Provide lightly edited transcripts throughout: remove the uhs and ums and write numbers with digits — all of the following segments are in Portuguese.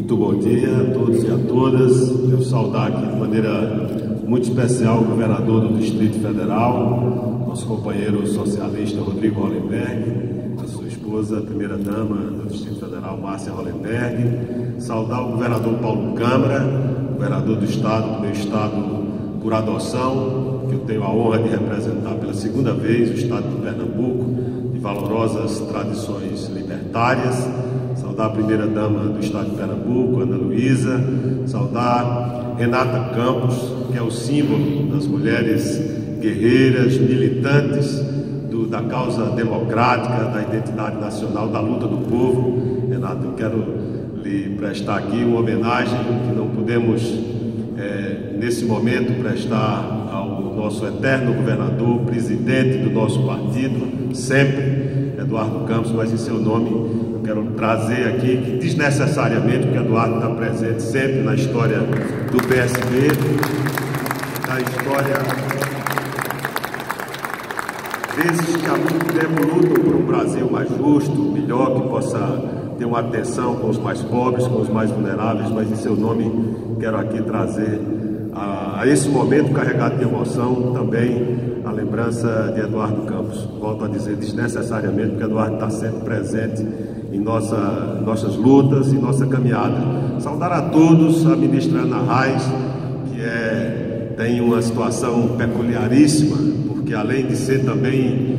Muito bom dia a todos e a todas. Eu saudar aqui de maneira muito especial o governador do Distrito Federal, nosso companheiro socialista Rodrigo Hollenberg, a sua esposa, a primeira-dama do Distrito Federal, Márcia Hollenberg. Saudar o governador Paulo Câmara, governador do meu estado por adoção, que eu tenho a honra de representar pela segunda vez o estado de Pernambuco, de valorosas tradições libertárias. Saudar a primeira-dama do estado de Pernambuco, Ana Luísa. Saudar Renata Campos, que é o símbolo das mulheres guerreiras, militantes da causa democrática, da identidade nacional, da luta do povo. Renata, eu quero lhe prestar aqui uma homenagem que não podemos, nesse momento, prestar ao nosso eterno governador, presidente do nosso partido, sempre, Eduardo Campos, mas em seu nome eu quero trazer aqui que desnecessariamente, porque Eduardo está presente sempre na história do PSB, na história, vezes que há muito tempo lutam por um Brasil mais justo, melhor, que possa ter uma atenção com os mais pobres, com os mais vulneráveis, mas em seu nome quero aqui trazer a esse momento carregado de emoção também a lembrança de Eduardo Campos. Volto a dizer desnecessariamente, porque Eduardo está sempre presente em nossas lutas e nossa caminhada. Saudar a todos, a ministra Ana Reis, que tem uma situação peculiaríssima, porque além de ser também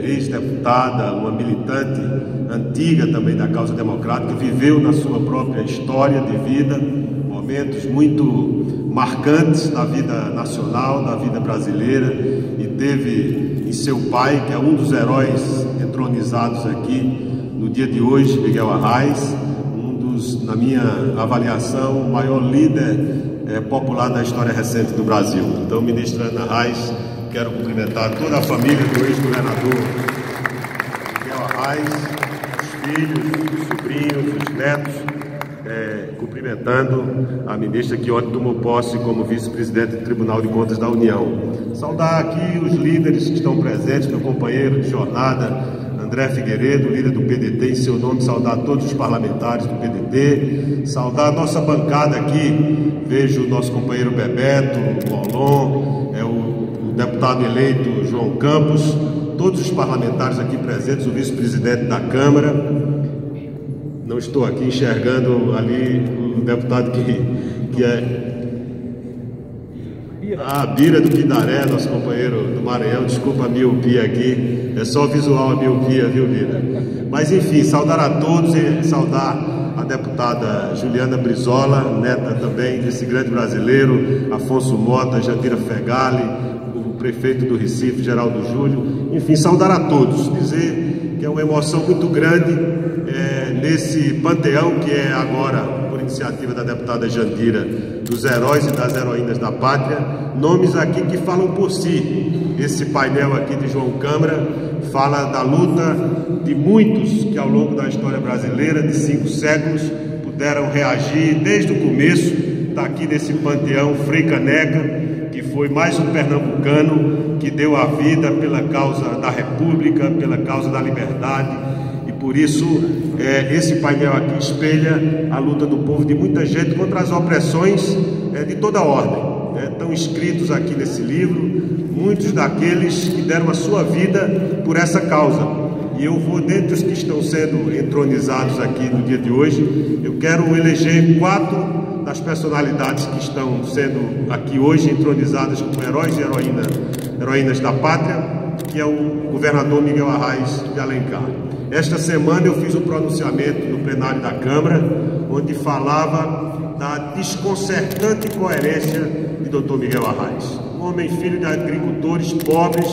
ex-deputada, uma militante antiga também da causa democrática, viveu na sua própria história de vida momentos muito marcantes da vida nacional, da vida brasileira, e teve em seu pai, que é um dos heróis entronizados aqui no dia de hoje, Miguel Arraes, na minha avaliação, o maior líder popular da história recente do Brasil. Então, ministra Ana Reis, quero cumprimentar toda a família do ex-governador Miguel Arraes, os filhos, os sobrinhos, os netos, cumprimentando a ministra que ontem tomou posse como vice-presidente do Tribunal de Contas da União. Saudar aqui os líderes que estão presentes, meu companheiro de jornada, André Figueiredo, líder do PDT, em seu nome, saudar todos os parlamentares do PDT, saudar a nossa bancada aqui, vejo o nosso companheiro Bebeto, o Molon, o deputado eleito João Campos, todos os parlamentares aqui presentes, o vice-presidente da Câmara. Não estou aqui enxergando ali o deputado que é a Bira do Pindaré, nosso companheiro do Maranhão. Desculpa a miopia aqui, é só visual a miopia, viu, Bira? Mas enfim, saudar a todos e saudar a deputada Juliana Brizola, neta também desse grande brasileiro, Afonso Mota, Jandira Fegali, o prefeito do Recife, Geraldo Júlio. Enfim, saudar a todos, dizer que é uma emoção muito grande nesse panteão que é agora, por iniciativa da deputada Jandira, dos heróis e das heroínas da pátria, nomes aqui que falam por si. Esse painel aqui de João Câmara fala da luta de muitos que ao longo da história brasileira, de 5 séculos, puderam reagir desde o começo. Está aqui nesse panteão Frei Caneca, que foi mais um pernambucano que deu a vida pela causa da República, pela causa da liberdade. Por isso, esse painel aqui espelha a luta do povo, de muita gente, contra as opressões de toda ordem. Estão escritos aqui nesse livro muitos daqueles que deram a sua vida por essa causa. E eu vou, dentre os que estão sendo entronizados aqui no dia de hoje, eu quero eleger 4 das personalidades que estão sendo aqui hoje entronizadas como heróis e heroínas da pátria, que é o governador Miguel Arraes de Alencar. Esta semana eu fiz um pronunciamento no plenário da Câmara, onde falava da desconcertante coerência de Dr. Miguel Arraes. Um homem filho de agricultores pobres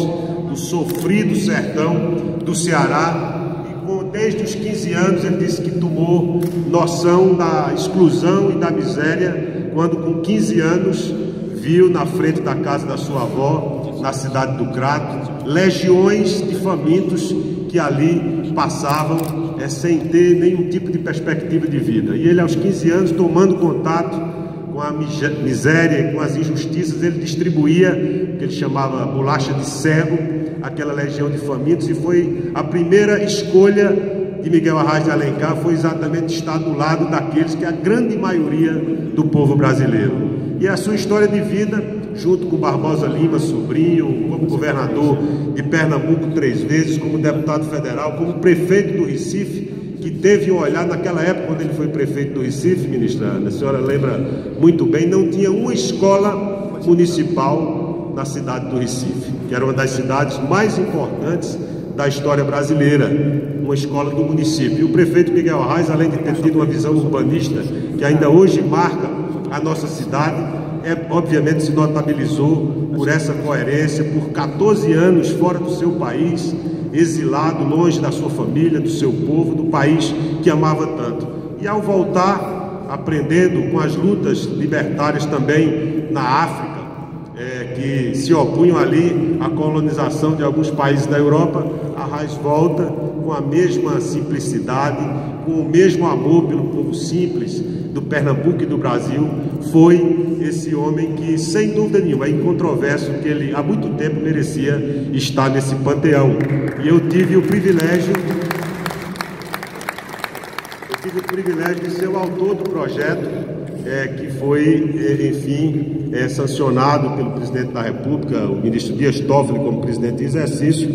do sofrido sertão do Ceará, e desde os 15 anos ele disse que tomou noção da exclusão e da miséria, quando com 15 anos viu na frente da casa da sua avó, na cidade do Crato, legiões de famintos que ali passavam sem ter nenhum tipo de perspectiva de vida. E ele, aos 15 anos, tomando contato com a miséria, com as injustiças, ele distribuía o que ele chamava bolacha de cego, aquela legião de famintos, e foi a primeira escolha de Miguel Arraes de Alencar foi exatamente estar do lado daqueles que é a grande maioria do povo brasileiro. E a sua história de vida, junto com Barbosa Lima, sobrinho, como governador de Pernambuco 3 vezes, como deputado federal, como prefeito do Recife, que teve um olhar naquela época, quando ele foi prefeito do Recife, ministra Ana, a senhora lembra muito bem, não tinha uma escola municipal na cidade do Recife, que era uma das cidades mais importantes da história brasileira, uma escola do município. E o prefeito Miguel Arraes, além de ter tido uma visão urbanista que ainda hoje marca a nossa cidade, obviamente se notabilizou por essa coerência, por 14 anos fora do seu país, exilado, longe da sua família, do seu povo, do país que amava tanto. E ao voltar, aprendendo com as lutas libertárias também na África, que se opunham ali à colonização de alguns países da Europa, Arraes volta com a mesma simplicidade, com o mesmo amor pelo povo simples do Pernambuco e do Brasil. Foi esse homem que, sem dúvida nenhuma, é incontroverso que ele há muito tempo merecia estar nesse panteão. E eu tive o privilégio de ser o autor do projeto que foi, enfim, sancionado pelo presidente da República, o ministro Dias Toffoli, como presidente em exercício.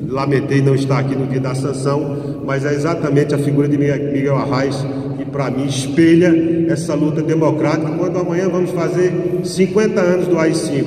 Lamentei não estar aqui no dia da sanção, mas é exatamente a figura de Miguel Arraes que, para mim, espelha essa luta democrática, quando amanhã vamos fazer 50 anos do AI-5,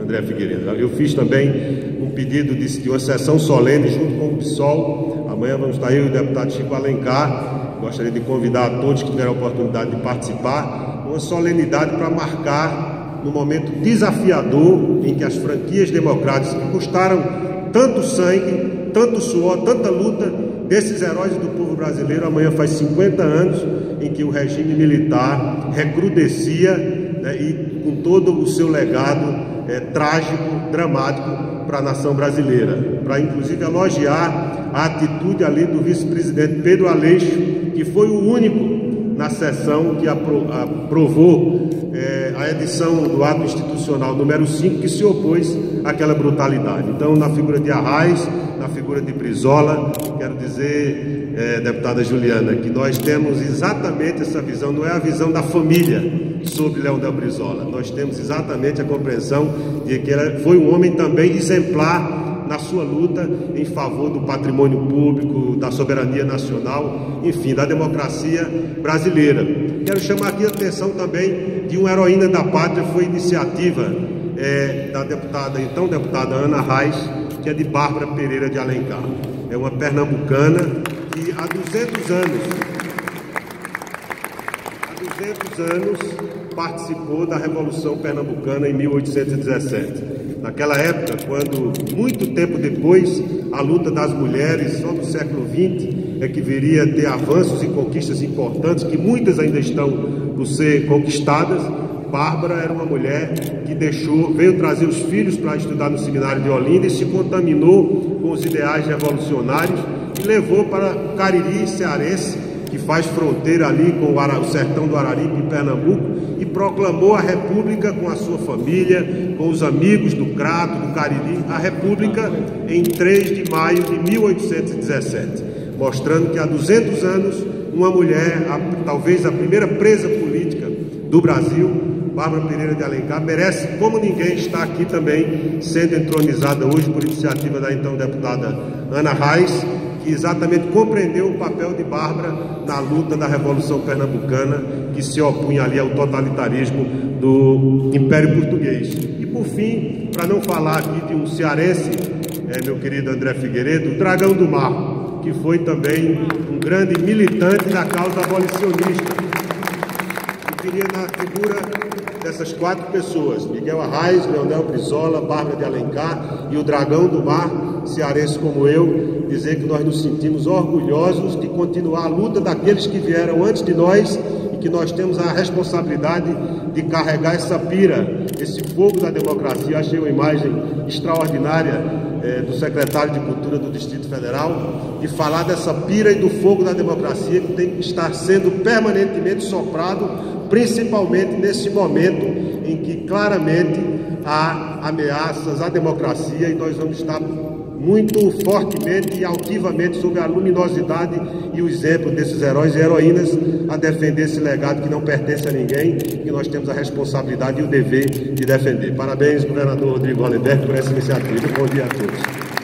André Figueiredo. Eu fiz também um pedido de uma sessão solene junto com o PSOL. Amanhã vamos estar eu e o deputado Chico Alencar. Gostaria de convidar a todos que tiveram a oportunidade de participar, uma solenidade para marcar no momento desafiador em que as franquias democráticas que custaram tanto sangue, tanto suor, tanta luta desses heróis do povo brasileiro, amanhã faz 50 anos em que o regime militar recrudescia, né, e com todo o seu legado trágico, dramático para a nação brasileira. Para inclusive elogiar a atitude ali do vice-presidente Pedro Aleixo, que foi o único na sessão que aprovou a edição do ato institucional número 5, que se opôs àquela brutalidade. Então, na figura de Arraes, na figura de Brizola, quero dizer, deputada Juliana, que nós temos exatamente essa visão, não é a visão da família sobre Leonel Brizola, nós temos exatamente a compreensão de que ele foi um homem também exemplar na sua luta em favor do patrimônio público, da soberania nacional, enfim, da democracia brasileira. Quero chamar aqui a atenção também de uma heroína da pátria, foi iniciativa da deputada Ana Arraes, que é de Bárbara Pereira de Alencar. É uma pernambucana que há 200 anos participou da Revolução Pernambucana em 1817. Naquela época, quando, muito tempo depois, a luta das mulheres, só no século XX, é que viria a ter avanços e conquistas importantes, que muitas ainda estão por ser conquistadas. Bárbara era uma mulher que veio trazer os filhos para estudar no seminário de Olinda e se contaminou com os ideais revolucionários e levou para Cariri, cearense, que faz fronteira ali com o sertão do Araripe, em Pernambuco, e proclamou a República com a sua família, com os amigos do Crato, do Cariri, a República em 3 de maio de 1817, mostrando que há 200 anos uma mulher, talvez a primeira presa política do Brasil, Bárbara Pereira de Alencar, merece, como ninguém, estar aqui também sendo entronizada hoje por iniciativa da então deputada Ana Arraes, que exatamente compreendeu o papel de Bárbara na luta da Revolução Pernambucana, que se opunha ali ao totalitarismo do Império Português. E por fim, para não falar aqui de um cearense, meu querido André Figueiredo, o Dragão do Mar, que foi também um grande militante da causa abolicionista. Eu queria, na figura dessas 4 pessoas, Miguel Arraes, Leonel Brizola, Bárbara de Alencar e o Dragão do Mar, cearense como eu, dizer que nós nos sentimos orgulhosos de continuar a luta daqueles que vieram antes de nós e que nós temos a responsabilidade de carregar essa pira, esse fogo da democracia. Achei uma imagem extraordinária do secretário de Cultura do Distrito Federal, de falar dessa pira e do fogo da democracia que tem que estar sendo permanentemente soprado, principalmente nesse momento em que claramente há ameaças à democracia, e nós vamos estar muito fortemente e altivamente sobre a luminosidade e o exemplo desses heróis e heroínas a defender esse legado que não pertence a ninguém, que nós temos a responsabilidade e o dever de defender. Parabéns, governador Rodrigo Hollenberg, por essa iniciativa. Bom dia a todos.